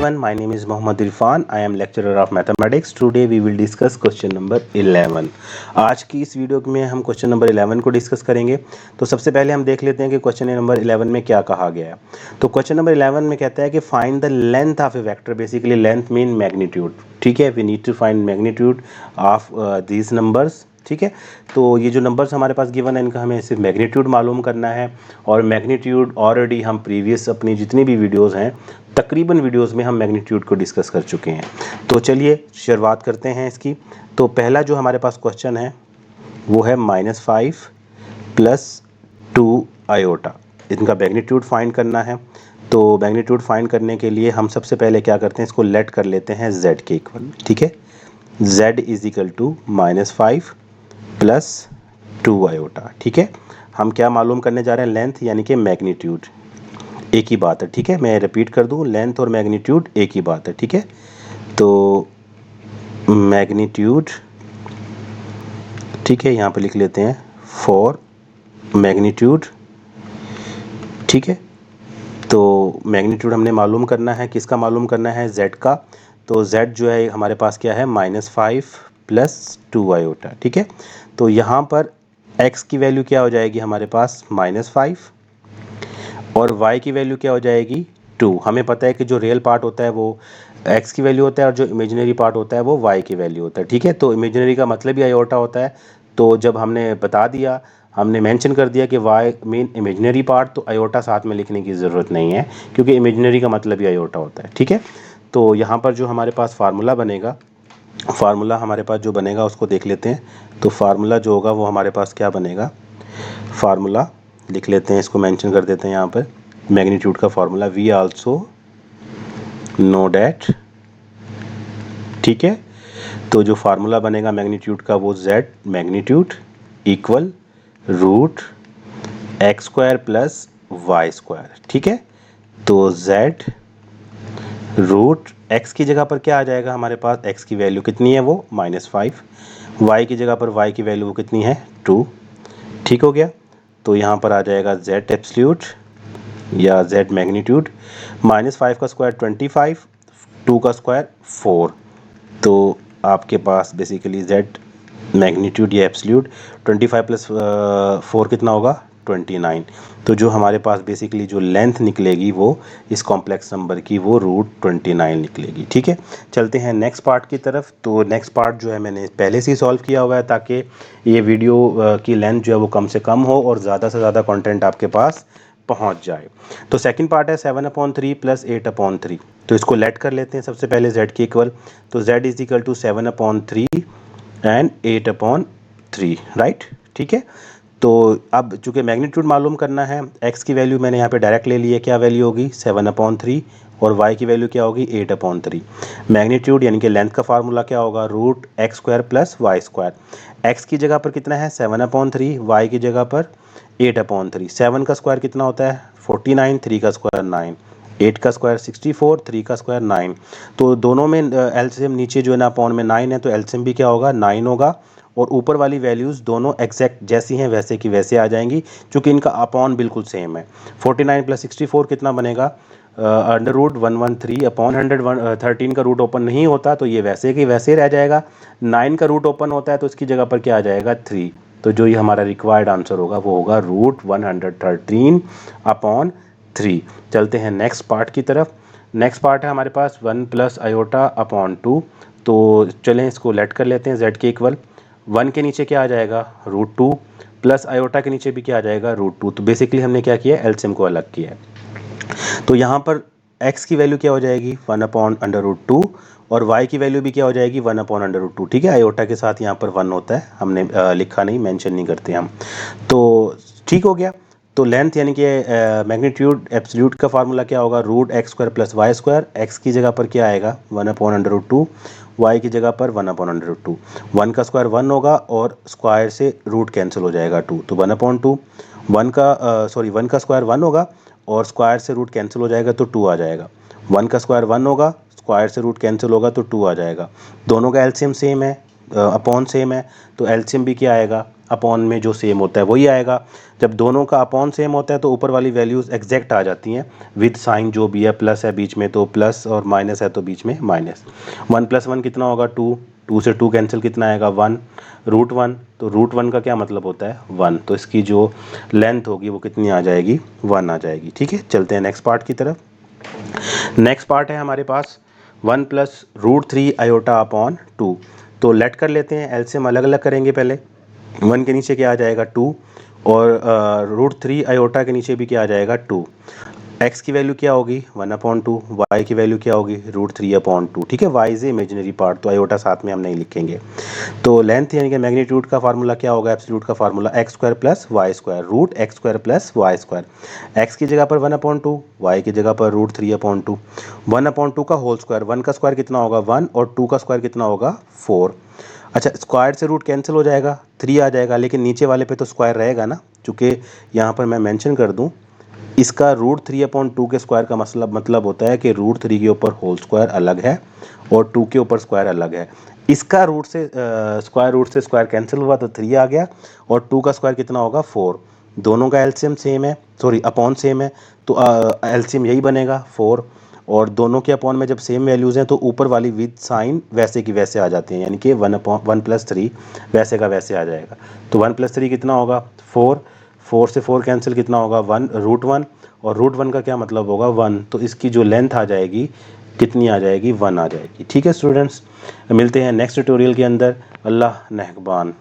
everyone, my name is Mohammad Irfan. I am lecturer of mathematics. Today we will discuss question number 11. आज की इस video में हम question number 11 को discuss करेंगे। तो सबसे पहले हम देख लेते हैं कि क्वेश्चन नंबर 11 में क्या कहा गया है। तो क्वेश्चन नंबर 11 में कहता है कि find the length of a vector. Basically length mean magnitude, ठीक है। We need to find magnitude of these numbers, ठीक है। तो ये जो नंबर्स हमारे पास गिवन है इनका हमें सिर्फ मैग्नीट्यूड मालूम करना है। और मैग्नीट्यूड ऑलरेडी हम प्रीवियस अपनी जितनी भी वीडियोस हैं तकरीबन वीडियोस में हम मैग्नीट्यूड को डिस्कस कर चुके हैं। तो चलिए शुरुआत करते हैं इसकी। तो पहला जो हमारे पास क्वेश्चन है वो है -5 + 2 आयोटा। इनका मैग्नीट्यूड फाइंड करना है। तो मैग्नीट्यूड फाइंड करने के लिए हम सबसे पहले क्या करते हैं, इसको लेट कर लेते हैं z के इक्वल, ठीक है। z = -5 + 2 आयोटा, ठीक है। हम क्या मालूम करने जा रहे हैं, लेंथ यानी कि मैग्नीट्यूड। एक ही बात है, ठीक है। मैं रिपीट कर दूं, लेंथ और मैग्नीट्यूड एक ही बात है, ठीक है। तो मैग्नीट्यूड, ठीक है, यहाँ पे लिख लेते हैं फॉर मैग्नीट्यूड, ठीक है। तो मैग्नीट्यूड हमने मालूम करना है, किसका मालूम करना है, z का। तो z जो है हमारे पास क्या है, -5 + 2 आयोटा, ठीक है। तो यहाँ पर x की वैल्यू क्या हो जाएगी हमारे पास, -5, और y की वैल्यू क्या हो जाएगी, 2। हमें पता है कि जो रियल पार्ट होता है वो x की वैल्यू होता है और जो इमेजिनरी पार्ट होता है वो y की वैल्यू होता है, ठीक है। तो इमेजिनरी का मतलब ही आयोटा होता है। तो जब हमने बता दिया, हमने मेंशन कर दिया कि y मीन इमेजिनरी पार्ट, तो आयोटा साथ में लिखने की ज़रूरत नहीं है क्योंकि इमेजिनरी का मतलब ही आयोटा होता है, ठीक है। तो यहाँ पर जो हमारे पास फार्मूला बनेगा, फार्मूला हमारे पास जो बनेगा उसको देख लेते हैं। तो फार्मूला जो होगा वो हमारे पास क्या बनेगा, फार्मूला लिख लेते हैं, इसको मेंशन कर देते हैं यहाँ पर। मैग्नीट्यूड का formula we also know that, ठीक है। तो जो फार्मूला बनेगा मैग्नीट्यूड का वो z magnitude equal √x² + y², ठीक है। तो z √x की जगह पर क्या आ जाएगा हमारे पास, x की वैल्यू कितनी है वो -5, y की जगह पर y की वैल्यू वो कितनी है 2, ठीक हो गया। तो यहाँ पर आ जाएगा z एब्सोल्यूट या z मैग्नीट्यूड, -5 का स्क्वायर 25, 2 का स्क्वायर 4। तो आपके पास बेसिकली z मैग्नीट्यूड या एब्सोल्यूट 25 + 4 कितना होगा, 29। तो जो हमारे पास बेसिकली जो लेंथ निकलेगी वो इस कॉम्प्लेक्स नंबर की वो √29 निकलेगी, ठीक है। चलते हैं नेक्स्ट पार्ट की तरफ। तो नेक्स्ट पार्ट जो है मैंने पहले से ही सॉल्व किया हुआ है ताकि ये वीडियो की लेंथ जो है वो कम से कम हो और ज़्यादा से ज़्यादा कंटेंट आपके पास पहुंच जाए। तो सेकंड पार्ट है 7/3 + 8/3। तो इसको लेट कर लेते हैं सबसे पहले z के इक्वल। तो z = 7/3 एंड 8/3, राइट, ठीक है। तो अब चूंकि मैग्नीट्यूड मालूम करना है, x की वैल्यू मैंने यहाँ पे डायरेक्ट ले ली है, क्या वैल्यू होगी 7/3, और y की वैल्यू क्या होगी 8/3। मैग्नीट्यूड यानी कि लेंथ का फार्मूला क्या होगा, √x² + y²। x की जगह पर कितना है 7/3, y की जगह पर 8/3। 7 का स्क्वायर कितना होता है 49, 3 का स्क्वायर 9, 8 का स्क्वायर 64, 3 का स्क्वायर 9। तो दोनों में एलसीएम नीचे जो है ना अपॉन में 9 है, तो एलसीएम भी क्या होगा 9 होगा। और ऊपर वाली वैल्यूज़ दोनों एग्जैक्ट जैसी हैं वैसे की वैसे आ जाएंगी क्योंकि इनका अपॉन बिल्कुल सेम है। 49 + 64 कितना बनेगा, √113 अपॉन 113 का रूट ओपन नहीं होता तो ये वैसे कि वैसे रह जाएगा। 9 का रूट ओपन होता है तो इसकी जगह पर क्या आ जाएगा 3। तो जो ये हमारा रिक्वायर्ड आंसर होगा वो होगा √113/3। चलते हैं नेक्स्ट पार्ट की तरफ। नेक्स्ट पार्ट है हमारे पास 1 + आयोटा/2। तो चलें इसको लेट कर लेते हैं z के इक्वल। 1 के नीचे क्या आ जाएगा √2 प्लस आयोटा के नीचे भी क्या आ जाएगा √2। तो बेसिकली हमने क्या किया, एलसीएम को अलग किया है। तो यहाँ पर x की वैल्यू क्या हो जाएगी 1/√2 और y की वैल्यू भी क्या हो जाएगी 1/√2, ठीक है। आयोटा के साथ यहाँ पर 1 होता है, हमने लिखा नहीं, मेंशन नहीं करते हम। तो ठीक हो गया। तो लेंथ यानी कि मैग्नीट्यूड एब्सोल्यूट का फार्मूला क्या होगा, √x² + y²। x की जगह पर क्या आएगा 1/√2, y की जगह पर 1/√2। 1 का स्क्वायर 1 होगा और स्क्वायर से रूट कैंसिल हो जाएगा 2, तो 1/2। 1 का स्क्वायर 1 होगा और स्क्वायर से रूट कैंसिल हो जाएगा तो 2 आ जाएगा। 1 का स्क्वायर 1 होगा, स्क्वायर से रूट कैंसिल होगा तो 2 आ जाएगा। दोनों का एलसीएम सेम है अपॉन सेम है तो एलसीएम भी क्या आएगा, अपॉन में जो सेम होता है वही आएगा। जब दोनों का अपॉन सेम होता है तो ऊपर वाली वैल्यूज़ एग्जैक्ट आ जाती हैं, विद साइन जो भी है, प्लस है बीच में तो प्लस और माइनस है तो बीच में माइनस। 1 + 1 कितना होगा 2, 2 से 2 कैंसिल कितना आएगा 1, √1, तो √1 का क्या मतलब होता है 1, तो इसकी जो लेंथ होगी वो कितनी आ जाएगी 1 आ जाएगी। ठीक है, चलते हैं नेक्स्ट पार्ट की तरफ। नेक्स्ट पार्ट है हमारे पास 1 + √3 आयोटा अपॉन 2। तो लेट कर लेते हैं, एलसीएम अलग अलग करेंगे पहले। 1 के नीचे क्या आ जाएगा 2 और √3 आयोटा के नीचे भी क्या आ जाएगा 2। एक्स की वैल्यू क्या होगी 1/2, वाई की वैल्यू क्या होगी √3/2। ठीक है, वाई इज इमेजिनरी पार्ट तो आयोटा साथ में हम नहीं लिखेंगे। तो लेंथ यानी कि मैग्नीट्यूड का फार्मूला क्या होगा, एब्सोल्यूट का formula x² + y², √x² + y²। X की जगह पर 1/2, वाई की जगह पर √3/2। 1/2 का होल स्क्वायर, 1 का स्क्वायर कितना होगा 1 और 2 का स्क्वायर कितना होगा 4। अच्छा, स्क्वायर से रूट कैंसिल हो जाएगा, 3 आ जाएगा, लेकिन नीचे वाले पे तो स्क्वायर रहेगा ना, चूँकि यहाँ पर मैं मेंशन कर दूँ, इसका √3/2 के स्क्वायर का मतलब होता है कि √3 के ऊपर होल स्क्वायर अलग है और 2 के ऊपर स्क्वायर अलग है। इसका रूट से स्क्वायर रूट से स्क्वायर कैंसिल हुआ तो 3 आ गया और 2 का स्क्वायर कितना होगा 4। दोनों का एलसीएम सेम है, सॉरी अपॉन सेम है, तो एलसीएम यही बनेगा 4। और दोनों के अपॉन में जब सेम वैल्यूज़ हैं तो ऊपर वाली विद साइन वैसे की वैसे आ जाती हैं, यानी कि 1 + 3 वैसे का वैसे आ जाएगा। तो 1 + 3 कितना होगा 4, 4 से 4 कैंसिल कितना होगा 1, √1, और √1 का क्या मतलब होगा 1, तो इसकी जो लेंथ आ जाएगी कितनी आ जाएगी 1 आ जाएगी। ठीक है स्टूडेंट्स, मिलते हैं नेक्स्ट ट्यूटोरियल के अंदर। अल्लाह नेहबान।